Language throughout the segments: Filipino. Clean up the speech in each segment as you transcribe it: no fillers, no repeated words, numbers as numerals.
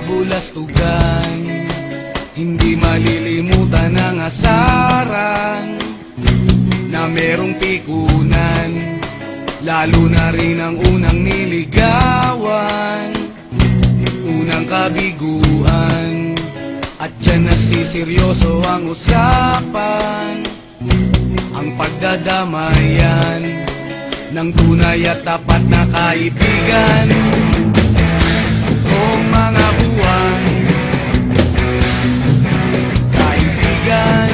kabulastugan. Hindi malilimutan ang asaran na merong pikunan, lalo na rin ang unang niligawan, unang kabiguan. At dyan nasiseryoso ang usapan, ang pagdadamayan ng tunay at tapat na kaibigan. Kung mga buwan, kaibigan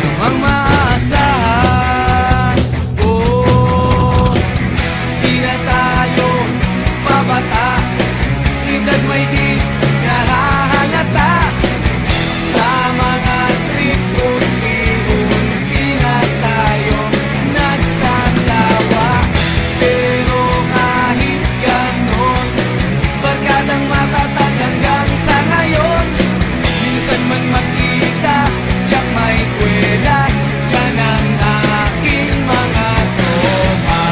namang maaasahan. Oh, di na tayo babata, edad may di nahahalata. Sa mga trip unti-unti na tayo nagsasawa. Pero kahit ganon, barkadang matatag hanggang sa ngayon. Minsan man magkita, tiyak may kwela, yan ang aking mga tropa.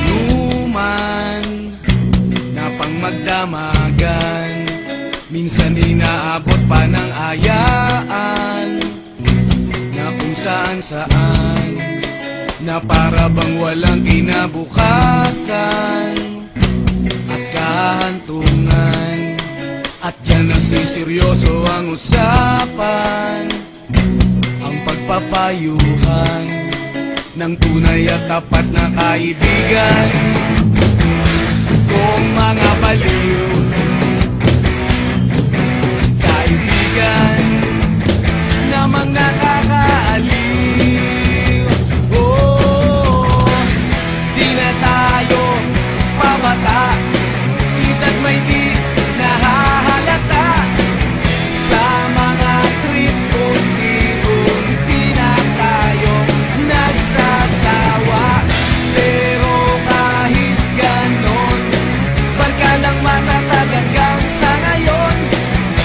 Inuman na pang magdamagan, minsan inaabot pa ng ayaan, na kung saan-saan, na para bang walang kinabukasan at kahantungan. At dyan nasiseryoso ang usapan, ang pagpapayuhan ng tunay at tapat na kaibigan. Kung mga baliw, kaibigan namang nakakaaliw. Oh, di na tayo pabata, edad may di nahahalata. Sa mga trip unti-unti na tayo nagsasawa. Pero kahit ganon, barkadang matatag hanggang sa ngayon.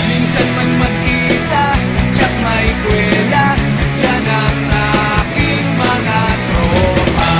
Minsan man magkita, tiyak may kwela, yan ang aking mga tropa.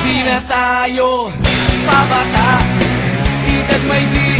Di na tayo pabata, edad may di